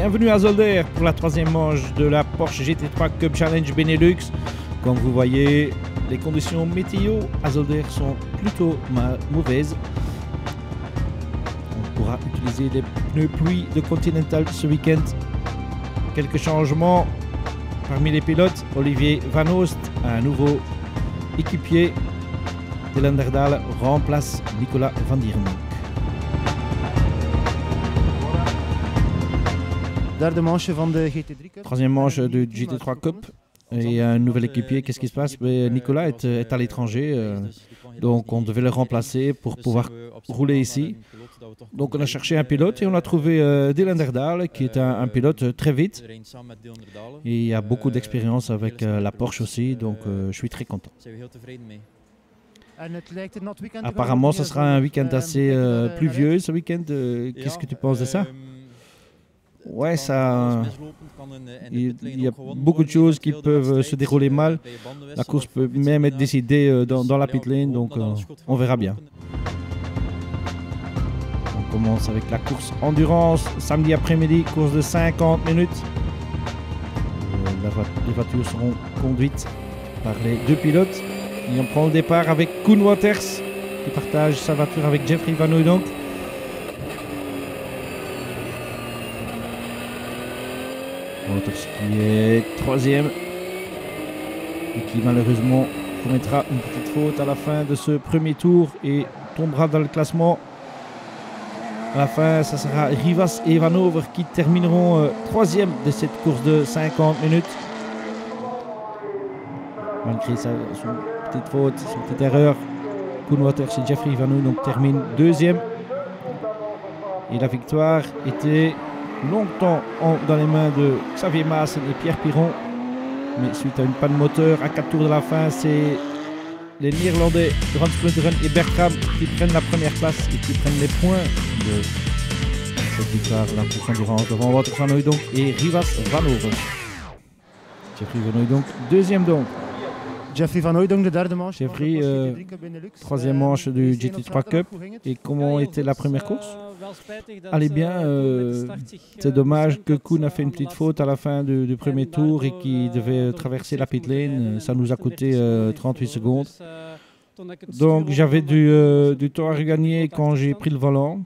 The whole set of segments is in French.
Bienvenue à Zolder pour la troisième manche de la Porsche GT3 Cup Challenge Benelux. Comme vous voyez, les conditions météo à Zolder sont plutôt mauvaises. On pourra utiliser des pneus pluie de Continental ce week-end. Quelques changements parmi les pilotes. Olivier Van Oost, un nouveau équipier. Dylan Derdal remplace Nicolas Van Dierenonck. Troisième manche du GT3 Cup. Et un nouvel équipier, qu'est-ce qui se passe? Nicolas est à l'étranger, donc on devait le remplacer pour pouvoir rouler ici. Donc on a cherché un pilote et on a trouvé Dylan Derdal, qui est un pilote très vite. Et il a beaucoup d'expérience avec la Porsche aussi, donc je suis très content. Apparemment, ce sera un week-end assez pluvieux ce week-end. Qu'est-ce que tu penses de ça? Ouais, il y a beaucoup de choses qui peuvent se dérouler mal. La course peut même être décidée dans la pit lane, donc on verra bien. On commence avec la course endurance, samedi après-midi, course de 50 minutes. Les voitures seront conduites par les deux pilotes. Et on prend le départ avec Koen Waters, qui partage sa voiture avec Jeffrey Van Hooydonk. Waters qui est troisième et qui malheureusement commettra une petite faute à la fin de ce premier tour et tombera dans le classement. À la fin, ça sera Rivas et Vanover qui termineront troisième de cette course de 50 minutes. Malgré son petite faute, son petite erreur, Koen Waters et Jeffrey Van Hooydonk terminent deuxième. Et la victoire était longtemps dans les mains de Xavier Maassen et Pierre Piron, mais suite à une panne moteur à 4 tours de la fin, c'est les Néerlandais Van Splunteren et Bertram qui prennent la première place et qui prennent les points de cette victoire, la course endurance devant Wout van Hooydonk et Rivas Vanover. Jeffrey Van Hooydonk deuxième donc. Jeffrey Van Hooydonk de derde manche. Jeffrey, troisième manche du GT3 Cup. Et comment était la première course? Allez bien, c'est dommage que Koen a fait une petite faute à la fin du premier tour et qu'il devait traverser la pit lane. Ça nous a coûté 38 secondes. Donc j'avais du temps à regagner quand j'ai pris le volant.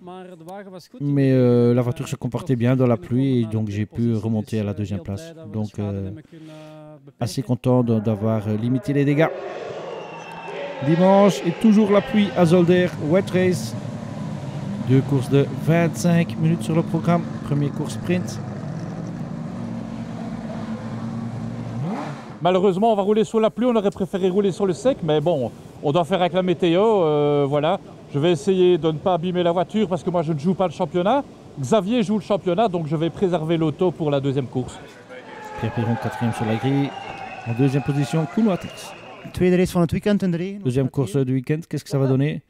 Mais la voiture se comportait bien dans la pluie et donc j'ai pu remonter à la deuxième place. Donc assez content d'avoir limité les dégâts. Dimanche et toujours la pluie à Zolder, wet race. Deux courses de 25 minutes sur le programme. Premier course sprint. Malheureusement, on va rouler sur la pluie. On aurait préféré rouler sur le sec, mais bon, on doit faire avec la météo. Voilà. Je vais essayer de ne pas abîmer la voiture parce que moi, je ne joue pas le championnat. Xavier joue le championnat, donc je vais préserver l'auto pour la deuxième course. Pierre Piron, quatrième sur la grille. En deuxième position, Koen Waters. Deuxième course du week-end, qu'est-ce que ça va donner?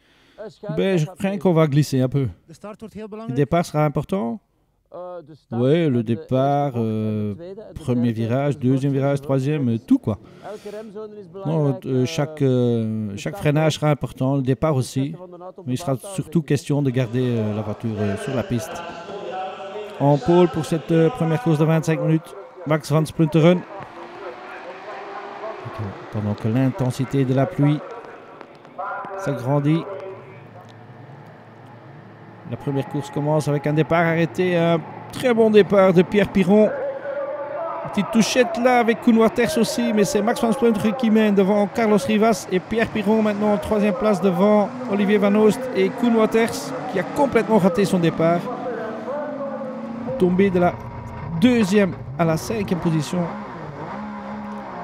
Je crains qu'on va glisser un peu. Le départ sera important. Oui, le départ, premier virage, deuxième virage, troisième, tout quoi. Non, chaque freinage sera important, le départ aussi. Mais il sera surtout question de garder la voiture sur la piste. En pôle pour cette première course de 25 minutes, Max Van Splunteren. Pendant que l'intensité de la pluie s'agrandit. La première course commence avec un départ arrêté, un très bon départ de Pierre Piron. Petite touchette là avec Koen Waters aussi, mais c'est Max Van Splunteren qui mène devant Carlos Rivas et Pierre Piron maintenant en troisième place devant Olivier Van Oost et Koen Waters qui a complètement raté son départ. Tombé de la deuxième à la cinquième position.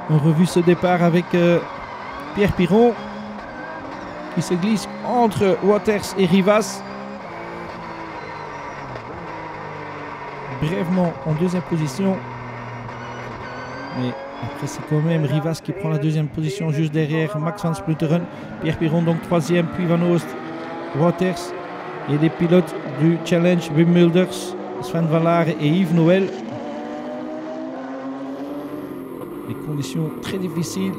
On a revu ce départ avec Pierre Piron qui se glisse entre Waters et Rivas. Brièvement en deuxième position. Mais après c'est quand même Rivas qui prend la deuxième position juste derrière Max Van Splunteren. Pierre Piron donc troisième, puis Van Oost, Waters. Et les pilotes du Challenge, Wim Mulders, Sven Van Laaren et Yves Noël. Des conditions très difficiles.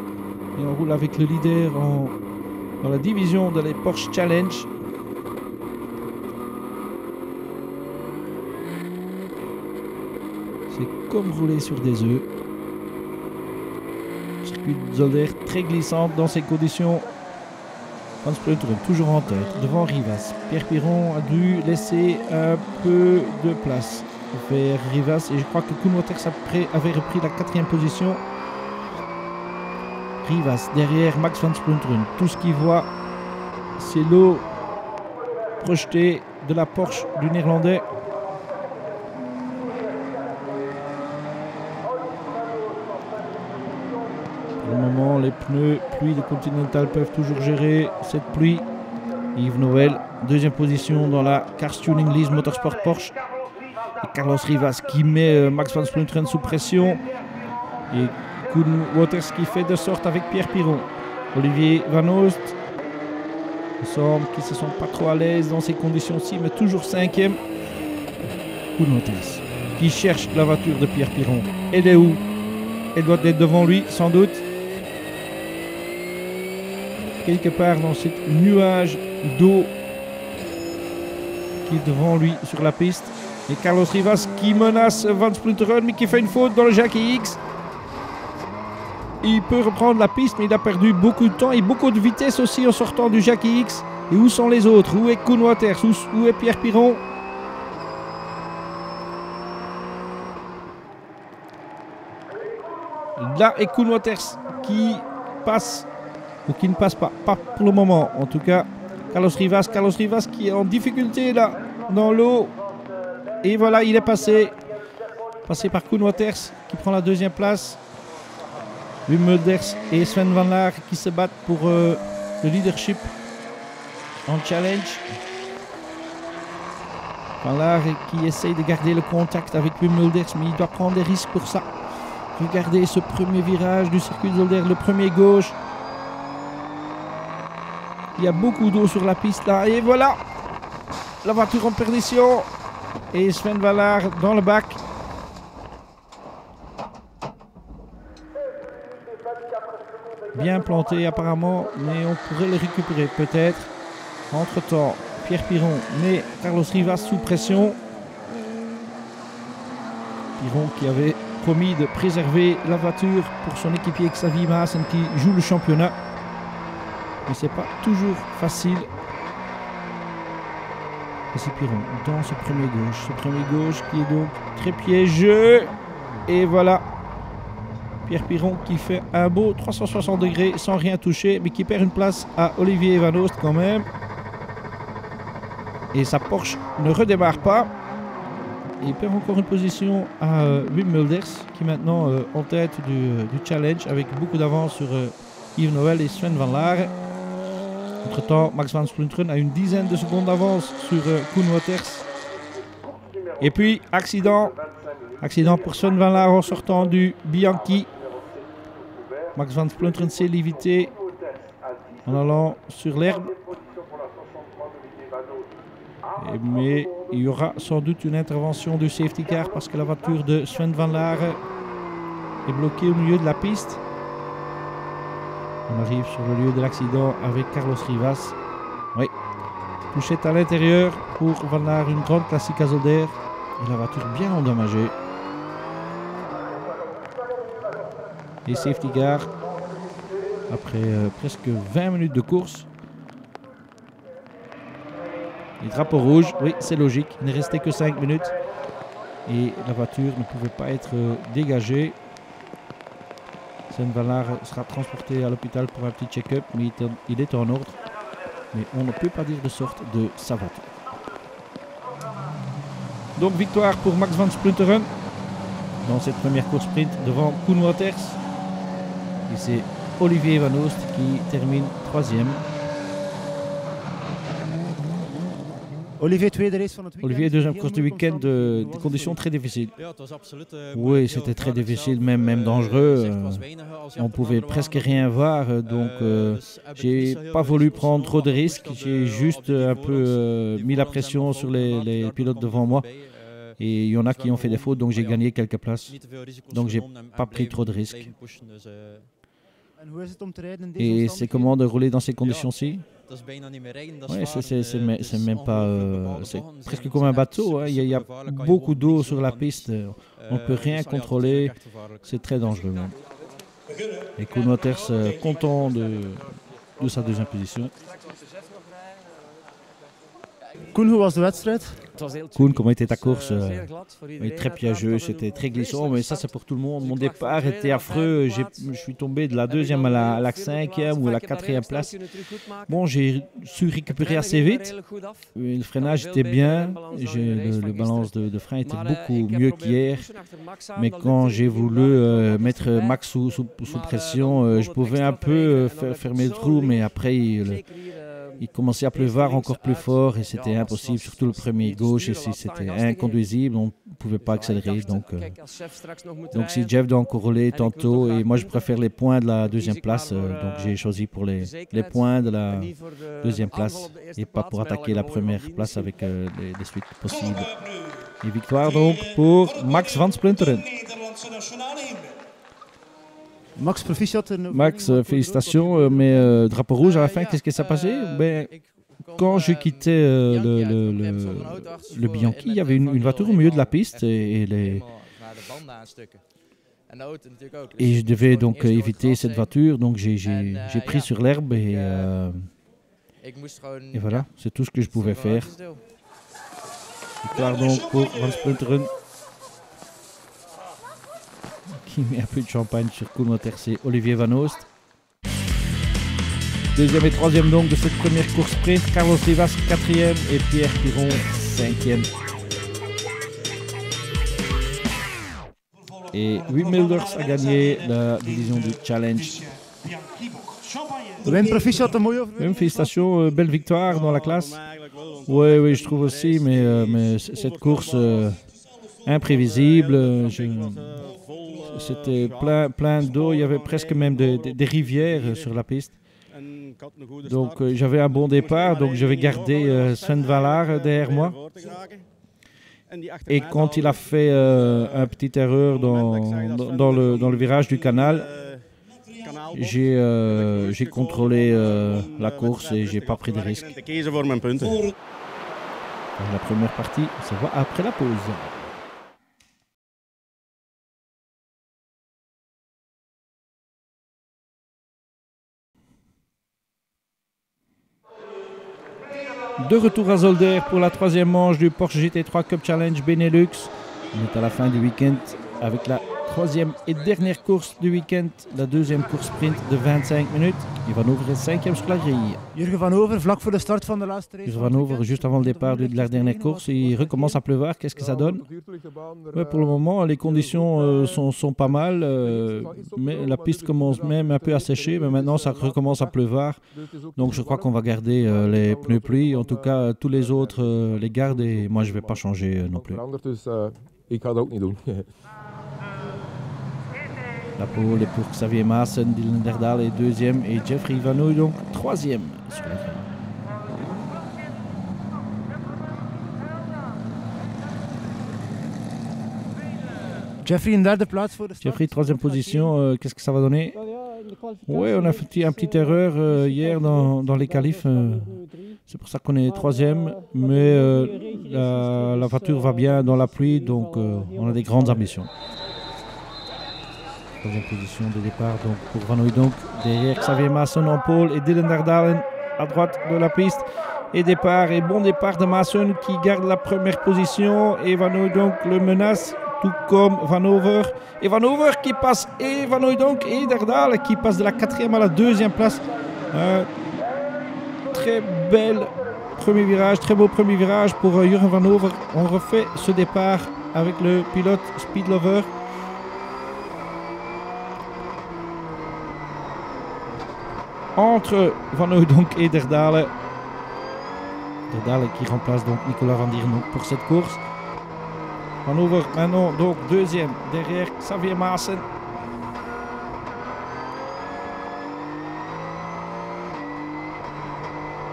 Et on roule avec le leader dans la division de les Porsche Challenge. comme rouler sur des œufs. Circuit Zolder très glissante dans ces conditions. Van Splunteren toujours en tête, devant Rivas. Pierre Piron a dû laisser un peu de place vers Rivas et je crois que Koen Wauters avait repris la 4e position. Rivas derrière Max Van Splunteren. Tout ce qu'il voit, c'est l'eau projetée de la Porsche du Néerlandais. Pour le moment, les pneus pluie de Continental peuvent toujours gérer cette pluie. Yves Noël, 2e position dans la Cars Tuning Lease Motorsport Porsche. Et Carlos Rivas qui met Max Van Splunteren sous pression. Et Koen Wauters qui fait de sorte avec Pierre Piron. Olivier Van Oost. Il semble qu'ils ne se sont pas trop à l'aise dans ces conditions-ci, mais toujours 5e. Koen Wauters qui cherche la voiture de Pierre Piron. Elle est où? Elle doit être devant lui, sans doute. Quelque part dans ce nuage d'eau qui est devant lui sur la piste. Et Carlos Rivas qui menace Van Splunteren, mais qui fait une faute dans le Jackie X. Il peut reprendre la piste, mais il a perdu beaucoup de temps et beaucoup de vitesse aussi en sortant du Jackie X. Et où sont les autres? Où est Koen Wauters? Où est Pierre Piron? Là est Koen Wauters qui passe, ou qui ne passe pas pour le moment en tout cas. Carlos Rivas qui est en difficulté là, dans l'eau. Et voilà, il est passé par Koen Wauters qui prend la 2e place. Wim Mulders et Sven Van Laar qui se battent pour le leadership en challenge. Van Laar qui essaye de garder le contact avec Wim Mulders, mais il doit prendre des risques pour ça. Regardez ce premier virage du circuit Zolder, le premier gauche. Il y a beaucoup d'eau sur la piste là. Et voilà, la voiture en perdition. Et Sven Van Laar dans le bac. Bien planté apparemment, mais on pourrait le récupérer peut-être. Entre temps, Pierre Piron met Carlos Rivas sous pression. Piron qui avait promis de préserver la voiture pour son équipier Xavier Maassen qui joue le championnat. Mais c'est pas toujours facile. Et c'est Piron dans ce premier gauche qui est donc très piégeux. Et voilà. Pierre Piron qui fait un beau 360 degrés sans rien toucher, mais qui perd une place à Olivier Van Oost quand même. Et sa Porsche ne redémarre pas. Et il perd encore une position à Wim Mulders, qui est maintenant en tête du challenge, avec beaucoup d'avance sur Yves Noël et Sven Van Laar. Entre temps, Max Van Splunteren a une dizaine de secondes d'avance sur Koen Wauters. Et puis, accident pour Sven Van Laar en sortant du Bianchi. Max Van Splunteren s'est lévité en allant sur l'herbe. Mais il y aura sans doute une intervention du safety car parce que la voiture de Sven Van Laar est bloquée au milieu de la piste. On arrive sur le lieu de l'accident avec Carlos Rivas. Oui, touchette à l'intérieur pour Van Laar, une grande classique à Zolder. Et la voiture bien endommagée. Et safety car après presque 20 minutes de course. Les drapeaux rouges, oui c'est logique, il ne restait que 5 minutes. Et la voiture ne pouvait pas être dégagée. Sven Van Laar sera transporté à l'hôpital pour un petit check-up, mais il est en ordre. Mais on ne peut pas dire de sorte de sa voiture. Donc victoire pour Max Van Splunteren dans cette première course sprint devant Koen Wauters. Et c'est Olivier Van Oost qui termine 3e. Olivier, deuxième course du week-end, des conditions très difficiles. Oui, c'était très difficile, même dangereux. On pouvait presque rien voir, donc j'ai pas voulu prendre trop de risques. J'ai juste un peu mis la pression sur les pilotes devant moi. Et il y en a qui ont fait des fautes, donc j'ai gagné quelques places. Donc j'ai pas pris trop de risques. Et c'est comment de rouler dans ces conditions-ci? Ouais, c'est même pas... c'est presque comme un bateau. Hein. Il y a beaucoup d'eau sur la piste. On ne peut rien contrôler. C'est très dangereux. Même. Et Koen Wauters content de sa deuxième position. Koen, hoe was de wedstrijd? Koen, comment était ta course? Très piégeux, c'était très glissant, mais ça c'est pour tout le monde. Mon départ était affreux, je suis tombé de la deuxième à la cinquième ou à la quatrième place. Bon, j'ai su récupérer assez vite, le freinage était bien, le balance de frein était beaucoup mieux qu'hier, mais quand j'ai voulu mettre Max sous pression, je pouvais un peu faire mes trous, mais après il commençait à pleuvoir encore plus fort et c'était impossible, surtout le premier gauche ici, c'était inconduisible, on ne pouvait pas accélérer. Donc si Jeff doit encore rouler tantôt, et moi je préfère les points de la deuxième place, donc j'ai choisi pour les points de la deuxième place et pas pour attaquer la première place avec les suites possibles. Et victoire donc pour Max van Splunteren. Max, félicitations, mais drapeau rouge à la fin, qu'est-ce qui s'est passé? Quand je quittais le Bianchi, il y avait une voiture au milieu de la piste et je devais donc éviter cette voiture, donc j'ai pris sur l'herbe et voilà, c'est tout ce que je pouvais faire. Victoire donc pour Van Splunteren, qui met un peu de champagne sur Koen Wauters et Olivier Van Oost. Deuxième et troisième donc de cette première course sprint, Carlos Rivas quatrième et Pierre Piron cinquième. Et Wim Milders a gagné la division du Challenge. Même félicitations, belle victoire dans la classe. Oui, je trouve aussi, mais cette course imprévisible, c'était plein d'eau, il y avait presque même des rivières sur la piste. Donc j'avais un bon départ, donc je vais garder Sven Vallaar derrière moi. Et quand il a fait une petite erreur dans le virage du canal, j'ai contrôlé la course et j'ai pas pris de risque. La première partie se voit après la pause. De retour à Zolder pour la troisième manche du Porsche GT3 Cup Challenge Benelux. On est à la fin du week-end avec la troisième et dernière course du week-end, la deuxième course sprint de 25 minutes. Van Over est cinquième sur la grille. Jurgen Van Over, vlak voor de start van de laatste race. Van Over, juste avant le départ de la dernière course, il recommence à pleuvoir. Qu'est-ce que ça donne? Pour le moment, les conditions sont pas mal, mais la piste commence même un peu à sécher, mais maintenant ça recommence à pleuvoir. Donc je crois qu'on va garder les pneus pluie. En tout cas, tous les autres les gardent et moi je ne vais pas changer non plus. La pole est pour Xavier Maassen, Dylan Derdal est deuxième et Jeffrey Van Hooydonk troisième sur la grille. Jeffrey, troisième position, qu'est-ce que ça va donner? Oui, on a fait une petite erreur hier dans les qualifs, c'est pour ça qu'on est troisième, mais la voiture va bien dans la pluie, donc on a des grandes ambitions. Troisième position de départ donc pour Van Hooydonk, derrière Xavier Maassen en pôle et Dylan Derdalen à droite de la piste. Et départ et bon départ de Maassen qui garde la première position et Van Hooydonk le menace, tout comme Van Over. Et Van Over qui passe et Van Hooydonk et Derdalen qui passe de la quatrième à la deuxième place. Très bel premier virage, très beau premier virage pour Jurgen Van Over. On refait ce départ avec le pilote Speedlover. Entre Van Hooydonk et Derdalen. Derdalen qui remplace donc Nicolas Van Diernock pour cette course. Van Over maintenant donc deuxième derrière Xavier Maassen.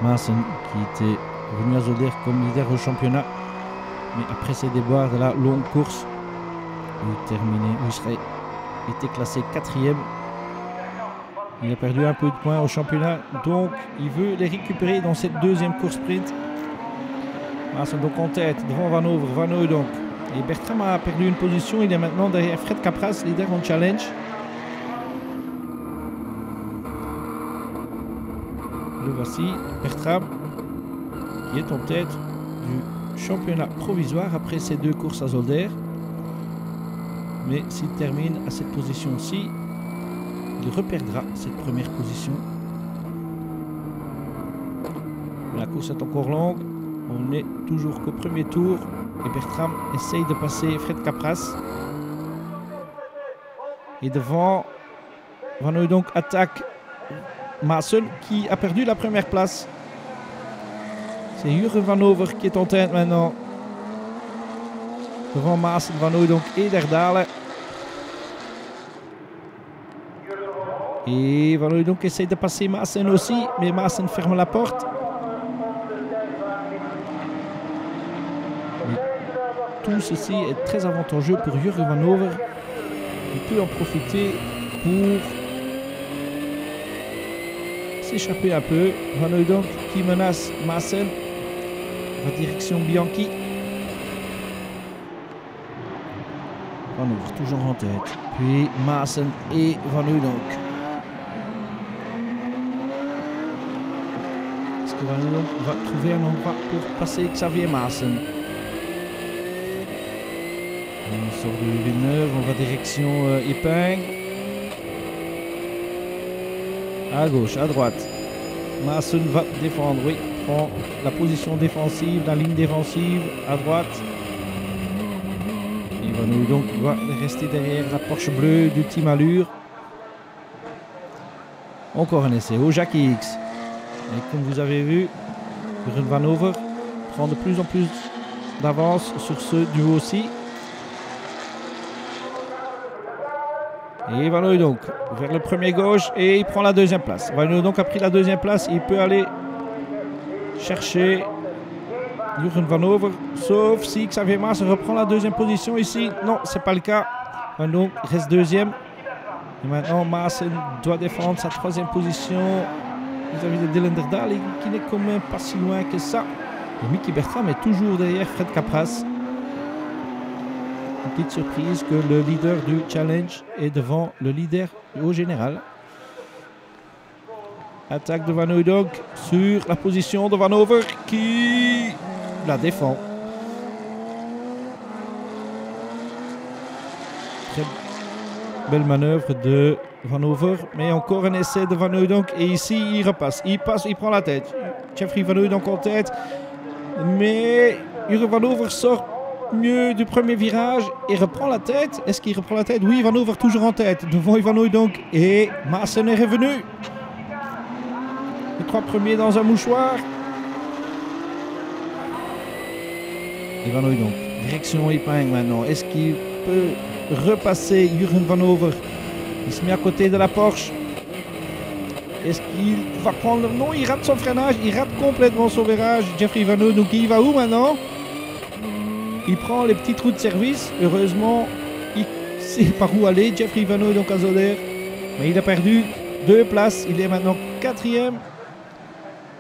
Maassen qui était venu à Zolder comme leader au championnat. Mais après ces déboires de la longue course, il était classé quatrième. Il a perdu un peu de points au championnat, donc il veut les récupérer dans cette deuxième course sprint. Maassen donc en tête, devant Van Over, Van Hooijdonk. Et Bertram a perdu une position, il est maintenant derrière Fred Capras, leader en challenge. Le voici, Bertram, qui est en tête du championnat provisoire après ces 2 courses à Zolder. Mais s'il termine à cette position-ci, il reperdra cette première position. La course est encore longue. On n'est toujours qu'au premier tour. Et Bertram essaye de passer Fred Capras. Et devant, Van Hooijdonk attaque Maassen qui a perdu la première place. C'est Jurgen Van Over qui est en tête maintenant. Devant Maassen, Van Hooijdonk et Derdale. Et Van Hooijdonk essaye de passer Maassen aussi, mais Maassen ferme la porte. Mais tout ceci est très avantageux pour Jurgen Van Over. Il peut en profiter pour s'échapper un peu. Van Hooijdonk qui menace Maassen en direction Bianchi. Van Over toujours en tête. Puis Maassen et Van Hooijdonk. Est-ce que Van Hooijdonk va trouver un endroit pour passer Xavier Maassen? On sort de Villeneuve, on va direction Epingle. À gauche, à droite. Maassen va défendre, oui. Prend la position défensive, la ligne défensive à droite. Et Van Hooijdonk va rester derrière la Porsche bleue du Team Allure. Encore un essai au Jackie X. Et comme vous avez vu, Jurgen Van Over prend de plus en plus d'avance sur ce duo-ci. Et Van Hooijdonk vers le premier gauche et il prend la deuxième place. Van Hooijdonk a pris la deuxième place. Il peut aller chercher Jurgen Van Over, sauf si Xavier Maassen reprend la deuxième position ici. Non, c'est pas le cas. Van Hooijdonk reste deuxième. Et maintenant, Maassen doit défendre sa troisième position vis-à-vis de Dylan Derdale, qui n'est quand même pas si loin que ça. Et Mickey Bertram est toujours derrière Fred Capras. Une petite surprise que le leader du challenge est devant le leader au général. Attaque de Van Hooijdonk sur la position de Van Over qui la défend. Très belle manœuvre de Van Over, mais encore un essai de Van Hooijdonk et ici il repasse. Il passe, il prend la tête. Jeffrey Van Hooijdonk en tête, mais Jurgen Van Over sort mieux du premier virage et reprend la tête. Est-ce qu'il reprend la tête? Oui, Van Over toujours en tête devant Van Hooijdonk et Maassen est revenu. Les 3 premiers dans un mouchoir. Et Van Hooijdonk, direction Epingle maintenant. Est-ce qu'il peut repasser Jurgen Van Over? Il se met à côté de la Porsche. Est-ce qu'il va prendre... Non, il rate son freinage. Il rate complètement son virage. Jeffrey Van Hooijdonk, il va où maintenant? Il prend les petits trous de service. Heureusement, il sait par où aller. Jeffrey Van Hooijdonk à Zolder. Mais il a perdu 2 places. Il est maintenant 4e.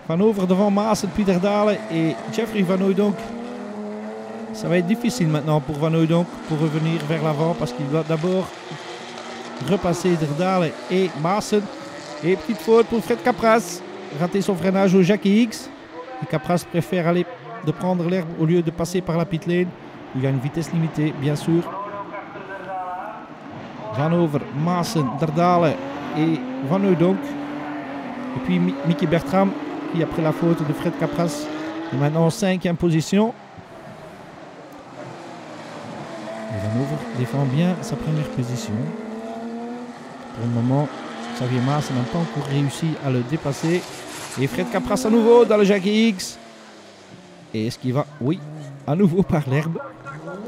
Van Over devant Maassen, puis Derdale et Jeffrey Van Hooijdonk. Ça va être difficile maintenant pour Van Hooijdonk pour revenir vers l'avant parce qu'il doit d'abord repasser Derdale et Maassen. Et petite faute pour Fred Capras. Raté son freinage au Jackie X. Et Capras préfère aller de prendre l'herbe au lieu de passer par la pit lane. Il y a une vitesse limitée, bien sûr. Van Over, Maassen, Derdale et Van Hooijdonk. Et puis Mickey Bertram qui a pris la faute de Fred Capras. Et maintenant en 5e position. Et Van Over défend bien sa première position. Pour le moment, Xavier Maassen n'a pas encore réussi à le dépasser. Et Fred Capras à nouveau dans le Jackie X. Et est-ce qu'il va? Oui, à nouveau par l'herbe.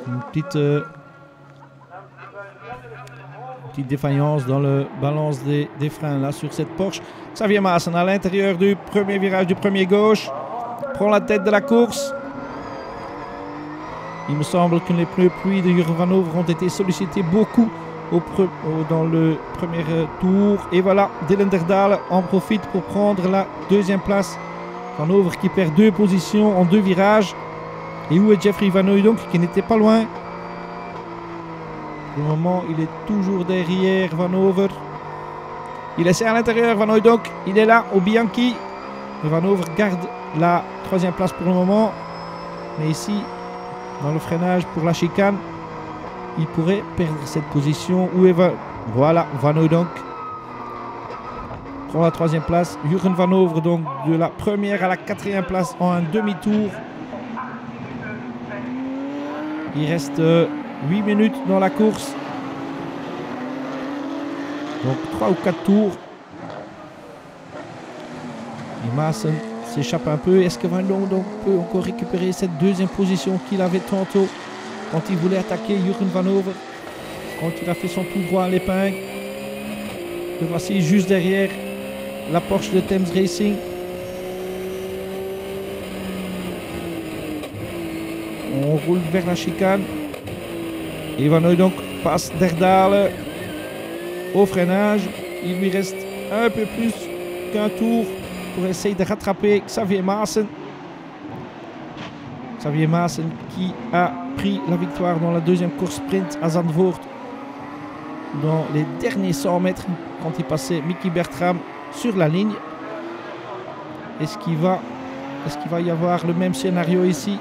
Une petite défaillance dans le balance des freins là sur cette Porsche. Xavier Maassen à l'intérieur du premier virage du premier gauche. Prend la tête de la course. Il me semble que les pneus pluie de Jurgen Van Over ont été sollicités beaucoup dans le premier tour. Et voilà, Dylan Derdal en profite pour prendre la deuxième place. Van Over qui perd 2 positions en 2 virages. Et où est Jeffrey Van Hooydonk qui n'était pas loin. Pour le moment, il est toujours derrière Van Over. Il essaie à l'intérieur, Van Hooydonk. Il est là, au Bianchi. Et Van Over garde la 3e place pour le moment. Mais ici, dans le freinage pour la chicane, il pourrait perdre cette position. Où est voilà, Van Hooydonk prend la 3e place. Jurgen Van Over, donc de la 1e à la 4e place en un demi-tour. Il reste 8 minutes dans la course. Donc 3 ou 4 tours. Et Maassen s'échappe un peu. Est-ce que Van Hooydonk peut encore récupérer cette 2e position qu'il avait tantôt quand il voulait attaquer Jurgen Van Over, quand il a fait son tout droit à l'épingle? Le voici juste derrière la Porsche de Thames Racing. On roule vers la chicane. Et Van Hooydonk passe Derdal au freinage. Il lui reste un peu plus qu'un tour pour essayer de rattraper Xavier Maassen. Xavier Maassen qui a pris la victoire dans la 2e course sprint à Zandvoort. Dans les derniers 100 mètres, quand il passait Mickey Bertram sur la ligne. Est-ce qu'il va y avoir le même scénario ici?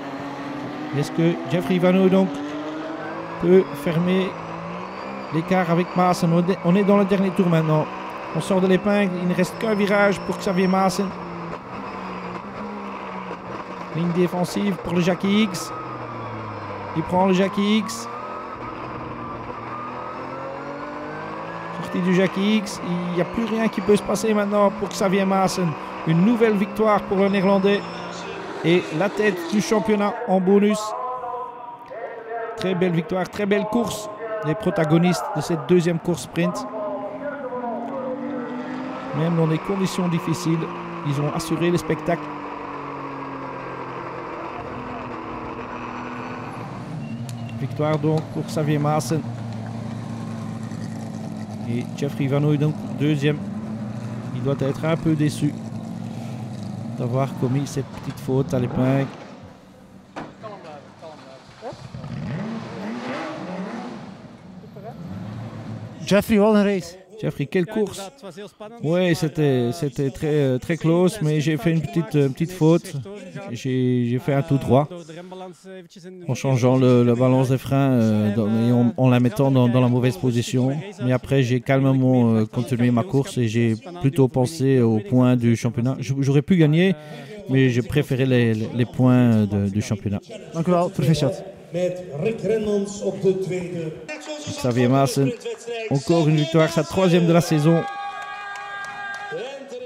Est-ce que Jeffrey Van Hooydonk peut fermer l'écart avec Maassen? On est dans le dernier tour maintenant. On sort de l'épingle. Il ne reste qu'un virage pour Xavier Maassen. Ligne défensive pour le Jackie X. Il prend le Jackie X. Sortie du Jackie X. Il n'y a plus rien qui peut se passer maintenant pour Xavier Maassen. Une nouvelle victoire pour le Néerlandais. Et la tête du championnat en bonus. Très belle victoire, très belle course. Les protagonistes de cette 2e course sprint. Même dans des conditions difficiles, ils ont assuré le spectacle. Victoire donc pour Xavier Maassen. Et Jeffrey Van Hooydonk, 2e. Il doit être un peu déçu d'avoir commis cette petite faute à l'épingle. Jeffrey, wat een race. Jeffrey, quelle course! Oui, c'était très close, mais j'ai fait une petite faute. J'ai fait un tout droit en changeant la balance des freins et en la mettant dans la mauvaise position. Mais après, j'ai calmement continué ma course et j'ai plutôt pensé aux points du championnat. J'aurais pu gagner, mais j'ai préféré les points du championnat. Dank u wel, proficiat. Xavier Maassen, encore une victoire, sa 3e de la saison.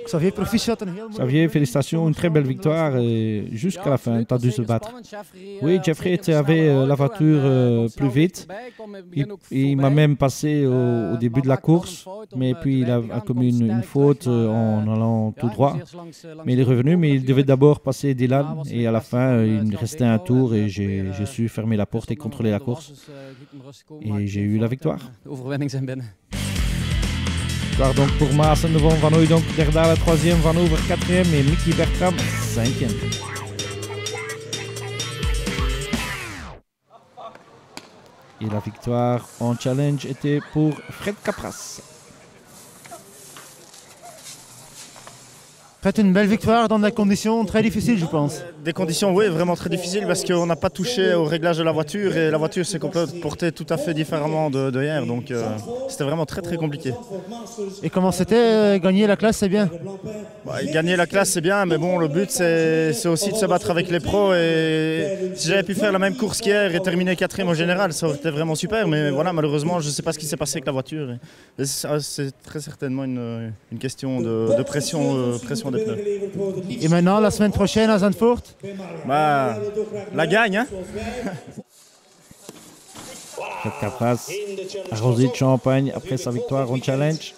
Xavier, proficiat, een heel mooi. Xavier, félicitations, une très belle victoire et jusqu'à la fin, tu as dû se battre. Oui, Jeffrey avait la voiture plus vite. Il m'a même passé au début de la course, mais puis il a commis une faute en allant tout droit. Mais il est revenu, mais il devait d'abord passer Dylan et à la fin, il restait un tour et j'ai su fermer la porte et contrôler la course. Et j'ai eu la victoire. Victoire donc pour Maassen devant Van Hooydonk, Derdal 3e, Van Over 4e et Mickey Bertram 5e. Et la victoire en challenge était pour Fred Capras. Faites une belle victoire dans des conditions très difficiles, je pense. Des conditions, oui, vraiment très difficiles parce qu'on n'a pas touché au réglage de la voiture et la voiture s'est comportée tout à fait différemment de hier. Donc c'était vraiment très compliqué. Et comment c'était? Gagner la classe, c'est bien? Gagner la classe, c'est bien, mais bon, le but c'est aussi de se battre avec les pros. Et si j'avais pu faire la même course qu'hier et terminer 4e au général, ça aurait été vraiment super. Mais voilà, malheureusement, je ne sais pas ce qui s'est passé avec la voiture. Et c'est très certainement une question de pression des pneus. Et maintenant, la semaine prochaine à Zandvoort? La gagne, hein. Fred Capras, arrosé de champagne après sa victoire en challenge.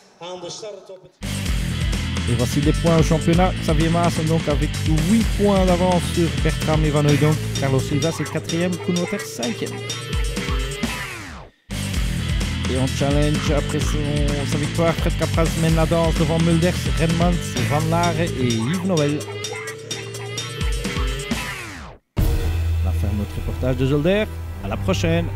Et voici les points au championnat. Xavier Maassen donc avec 8 points d'avance sur Bertram et Van Hooydonk. Carlos Silva c'est 4e, Koen Wauters 5e. Et en challenge, après sa victoire, Fred Capraz mène la danse devant Mulders, Renmans, Van Laar et Yves Noël. La fin de notre reportage de Zolder. À la prochaine.